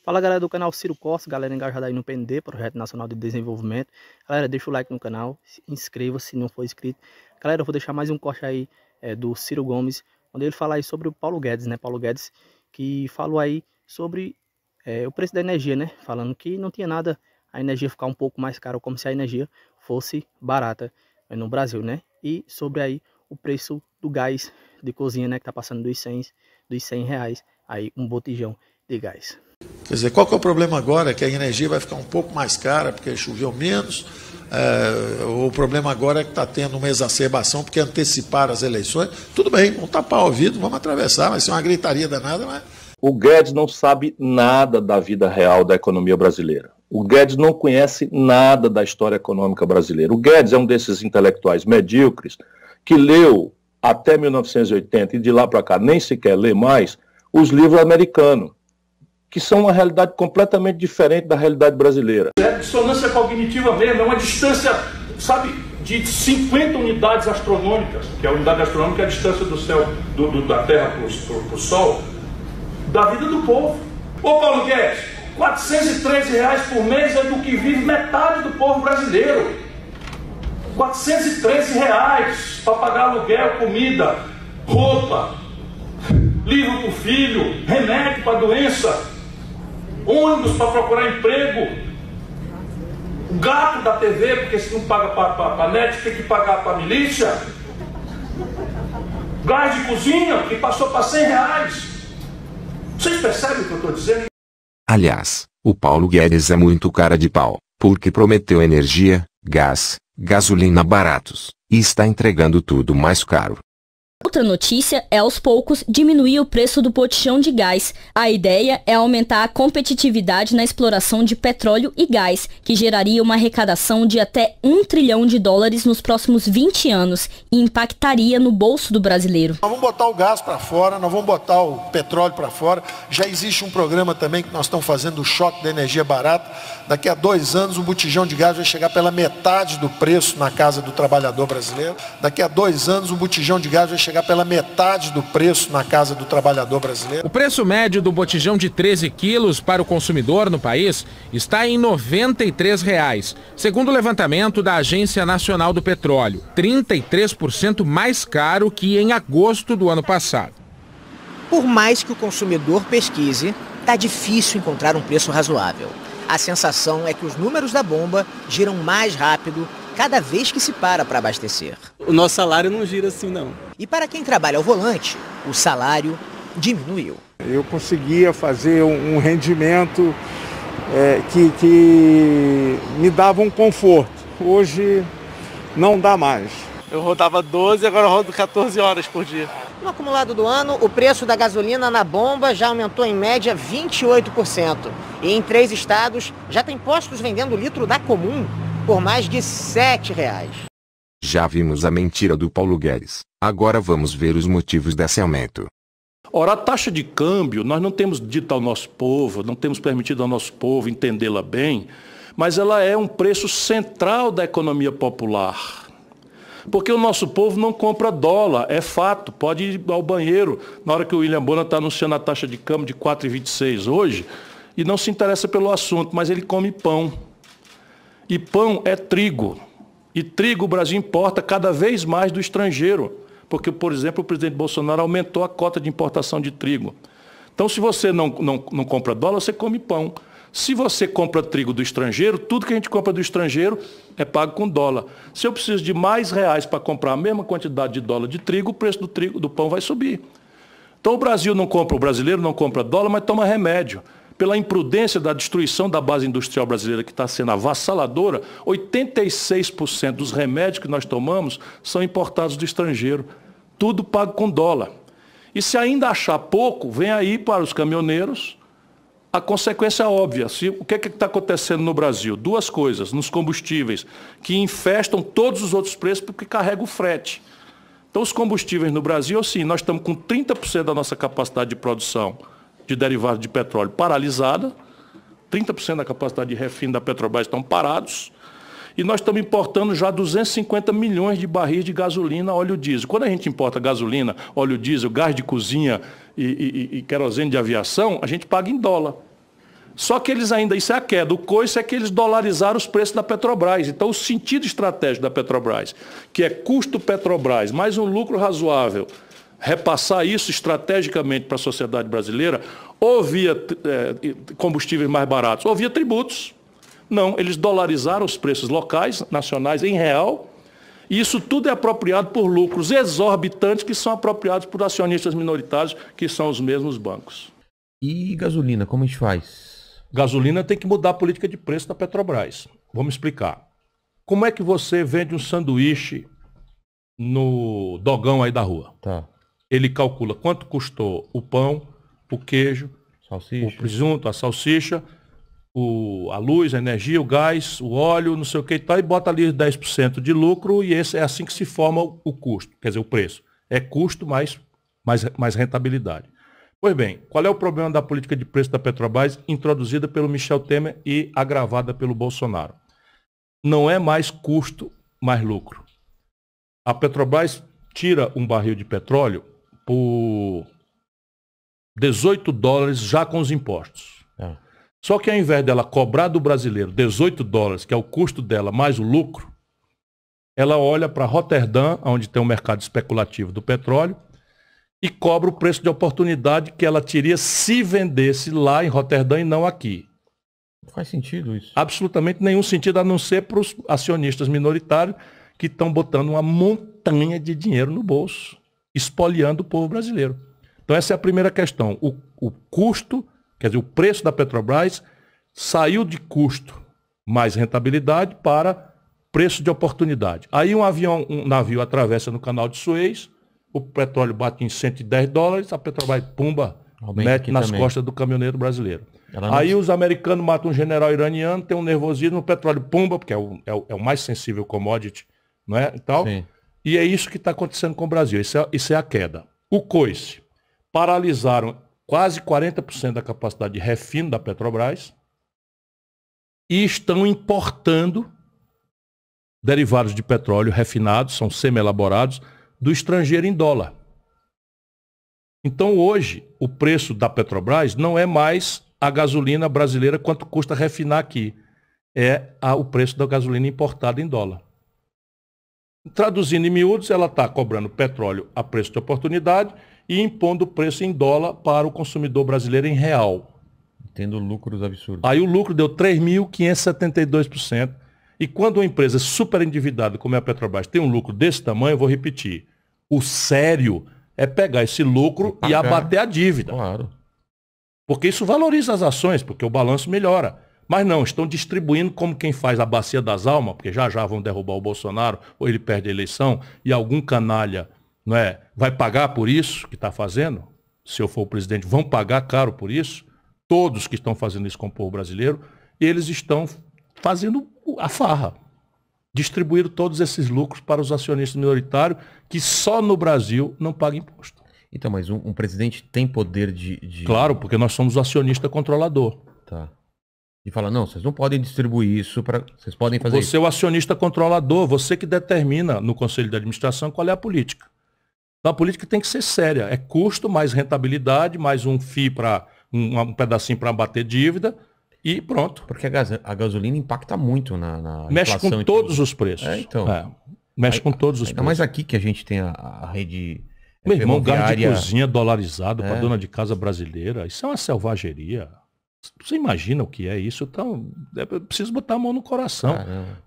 Fala galera do canal Ciro Costa, galera engajada aí no PND, Projeto Nacional de Desenvolvimento. Galera, deixa o like no canal, inscreva-se se não for inscrito. Galera, eu vou deixar mais um corte aí do Ciro Gomes, onde ele fala aí sobre o Paulo Guedes, né? Paulo Guedes que falou aí sobre o preço da energia, né? Falando que não tinha nada a energia ficar um pouco mais cara, como se a energia fosse barata no Brasil, né? E sobre aí o preço do gás de cozinha, né? Que tá passando dos 100 reais aí um botijão de gás. Quer dizer, qual que é o problema agora? Que a energia vai ficar um pouco mais cara porque choveu menos. O problema agora é que está tendo uma exacerbação porque anteciparam as eleições. Tudo bem, vamos tapar o ouvido, vamos atravessar, vai ser uma gritaria danada, mas... O Guedes não sabe nada da vida real da economia brasileira. O Guedes não conhece nada da história econômica brasileira. O Guedes é um desses intelectuais medíocres que leu até 1980 e de lá para cá nem sequer lê mais os livros americanos, que são uma realidade completamente diferente da realidade brasileira. É dissonância cognitiva mesmo, é uma distância, sabe, de 50 unidades astronômicas, que a unidade astronômica é a distância do céu, da Terra para o Sol, da vida do povo. Ô Paulo Guedes, R$413 por mês é do que vive metade do povo brasileiro. R$413 para pagar aluguel, comida, roupa, livro para o filho, remédio para doença, ônibus para procurar emprego, o gato da TV, porque se não paga para a net, tem que pagar para a milícia, gás de cozinha, que passou para R$100. Vocês percebem o que eu estou dizendo? Aliás, o Paulo Guedes é muito cara de pau, porque prometeu energia, gás, gasolina baratos, e está entregando tudo mais caro. Outra notícia é aos poucos diminuir o preço do botijão de gás. A ideia é aumentar a competitividade na exploração de petróleo e gás, que geraria uma arrecadação de até US$ 1 trilhão nos próximos 20 anos e impactaria no bolso do brasileiro. Nós vamos botar o gás para fora, nós vamos botar o petróleo para fora. Já existe um programa também que nós estamos fazendo, o choque da energia barata. Daqui a 2 anos o botijão de gás vai chegar pela metade do preço na casa do trabalhador brasileiro. Daqui a 2 anos o botijão de gás vai chegar pela metade do preço na casa do trabalhador brasileiro. O preço médio do botijão de 13 quilos para o consumidor no país está em R$ 93, segundo o levantamento da Agência Nacional do Petróleo, 33% mais caro que em agosto do ano passado. Por mais que o consumidor pesquise, está difícil encontrar um preço razoável. A sensação é que os números da bomba giram mais rápido cada vez que se para abastecer. O nosso salário não gira assim, não. E para quem trabalha ao volante, o salário diminuiu. Eu conseguia fazer um rendimento que me dava um conforto. Hoje não dá mais. Eu rodava 12, agora eu rodo 14 horas por dia. No acumulado do ano, o preço da gasolina na bomba já aumentou em média 28%. E em 3 estados já tem postos vendendo o litro da comum por mais de R$ 7. Já vimos a mentira do Paulo Guedes. Agora vamos ver os motivos desse aumento. Ora, a taxa de câmbio, nós não temos dito ao nosso povo, não temos permitido ao nosso povo entendê-la bem, mas ela é um preço central da economia popular. Porque o nosso povo não compra dólar, é fato. Pode ir ao banheiro na hora que o William Bonner está anunciando a taxa de câmbio de 4,26 hoje e não se interessa pelo assunto, mas ele come pão. E pão é trigo. E trigo o Brasil importa cada vez mais do estrangeiro. Porque, por exemplo, o presidente Bolsonaro aumentou a cota de importação de trigo. Então, se você não compra dólar, você come pão. Se você compra trigo do estrangeiro, tudo que a gente compra do estrangeiro é pago com dólar. Se eu preciso de mais reais para comprar a mesma quantidade de dólar de trigo, o preço do pão vai subir. Então o brasileiro não compra dólar, mas toma remédio. Pela imprudência da destruição da base industrial brasileira, que está sendo avassaladora, 86% dos remédios que nós tomamos são importados do estrangeiro. Tudo pago com dólar. E se ainda achar pouco, vem aí para os caminhoneiros a consequência óbvia. O que está acontecendo no Brasil? 2 coisas, nos combustíveis, que infestam todos os outros preços porque carregam o frete. Então, os combustíveis no Brasil, sim, nós estamos com 30% da nossa capacidade de produção de derivados de petróleo paralisada, 30% da capacidade de refino da Petrobras estão parados, e nós estamos importando já 250 milhões de barris de gasolina, óleo diesel. Quando a gente importa gasolina, óleo diesel, gás de cozinha e querosene de aviação, a gente paga em dólar. Só que eles ainda, isso é a queda, o coice é que eles dolarizaram os preços da Petrobras. Então o sentido estratégico da Petrobras, que é custo Petrobras, mais um lucro razoável, repassar isso estrategicamente para a sociedade brasileira, ou via combustíveis mais baratos, ou via tributos. Não, eles dolarizaram os preços locais, nacionais, em real, e isso tudo é apropriado por lucros exorbitantes que são apropriados por acionistas minoritários, que são os mesmos bancos. E gasolina, como a gente faz? Gasolina tem que mudar a política de preço da Petrobras. Vamos explicar. Como é que você vende um sanduíche no dogão aí da rua? Tá. Ele calcula quanto custou o pão, o queijo, salsicha, o presunto, a salsicha, a luz, a energia, o gás, o óleo, não sei o que e tal, e bota ali 10% de lucro, e esse é assim que se forma o custo, quer dizer, o preço. É custo mais rentabilidade. Pois bem, qual é o problema da política de preço da Petrobras, introduzida pelo Michel Temer e agravada pelo Bolsonaro? Não é mais custo, mais lucro. A Petrobras tira um barril de petróleo por $18 já com os impostos. Só que ao invés dela cobrar do brasileiro $18, que é o custo dela, mais o lucro, ela olha para Roterdã, onde tem um mercado especulativo do petróleo, e cobra o preço de oportunidade que ela teria se vendesse lá em Roterdã e não aqui. Não faz sentido isso. Absolutamente nenhum sentido, a não ser para os acionistas minoritários que estão botando uma montanha de dinheiro no bolso, espoliando o povo brasileiro. Então essa é a primeira questão. O custo, quer dizer, o preço da Petrobras saiu de custo mais rentabilidade para preço de oportunidade. Aí um navio atravessa no canal de Suez, o petróleo bate em $110, a Petrobras, pumba, mete nas costas do caminhoneiro brasileiro. Aí os americanos matam um general iraniano, tem um nervosismo, o petróleo pumba, porque é o mais sensível commodity, não é? E tal. Sim. E é isso que está acontecendo com o Brasil, isso é a queda. O coice, paralisaram quase 40% da capacidade de refino da Petrobras e estão importando derivados de petróleo refinados, são semi-elaborados, do estrangeiro em dólar. Então hoje o preço da Petrobras não é mais a gasolina brasileira quanto custa refinar aqui. É o preço da gasolina importada em dólar. Traduzindo em miúdos, ela está cobrando petróleo a preço de oportunidade e impondo o preço em dólar para o consumidor brasileiro em real. Tendo lucros absurdos. Aí o lucro deu 3.572%. E quando uma empresa super endividada como é a Petrobras tem um lucro desse tamanho, eu vou repetir, o sério é pegar esse lucro e abater a dívida. Claro. Porque isso valoriza as ações, porque o balanço melhora. Mas não, estão distribuindo como quem faz a bacia das almas, porque já vão derrubar o Bolsonaro, ou ele perde a eleição, e algum canalha, não é, vai pagar por isso que está fazendo? Se eu for o presidente, vão pagar caro por isso? Todos que estão fazendo isso com o povo brasileiro, eles estão fazendo a farra. Distribuíram todos esses lucros para os acionistas minoritários que só no Brasil não pagam imposto. Então, mas um presidente tem poder de... Claro, porque nós somos o acionista controlador. Tá. E fala, não, vocês não podem distribuir isso para... Vocês podem fazer isso. Você é o acionista controlador, você que determina no Conselho de Administração qual é a política. Então a política tem que ser séria. É custo, mais rentabilidade, mais um FII para um pedacinho para bater dívida. E pronto. Porque a gasolina impacta muito na mexe inflação. Com todos os preços. Então. Mexe com todos os preços. Ainda mais aqui que a gente tem a rede Meu irmão, gás de cozinha dolarizado para dona de casa brasileira. Isso é uma selvageria. Você imagina o que é isso? Então, preciso botar a mão no coração.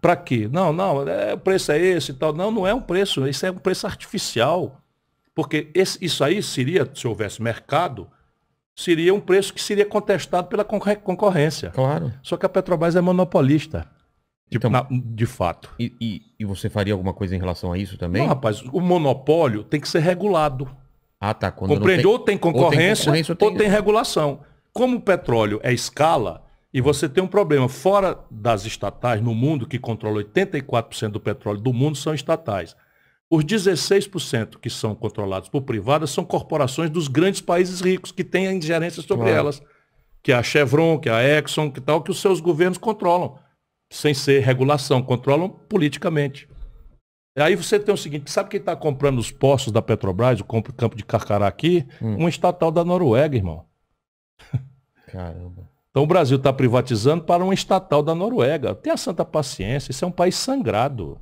Para quê? Não, o preço é esse e tal. Não é um preço. Isso é um preço artificial. Porque isso aí seria, se houvesse mercado, seria um preço que seria contestado pela concorrência. Claro. Só que a Petrobras é monopolista. Então, de fato. E você faria alguma coisa em relação a isso também? Não, rapaz, o monopólio tem que ser regulado. Ah, tá. Quando compreende? Ou tem concorrência ou tem regulação. Como o petróleo é escala, e você tem um problema. Fora das estatais no mundo, que controlam 84% do petróleo do mundo, são estatais. Os 16% que são controlados por privadas são corporações dos grandes países ricos, que têm a ingerência sobre elas. Que é a Chevron, que é a Exxon, que tal, que os seus governos controlam. Sem ser regulação, controlam politicamente. Aí você tem o seguinte, sabe quem está comprando os postos da Petrobras, o campo de Carcará aqui? Um estatal da Noruega, irmão. Caramba. Então o Brasil está privatizando para uma estatal da Noruega. Tenha santa paciência, isso é um país sangrado.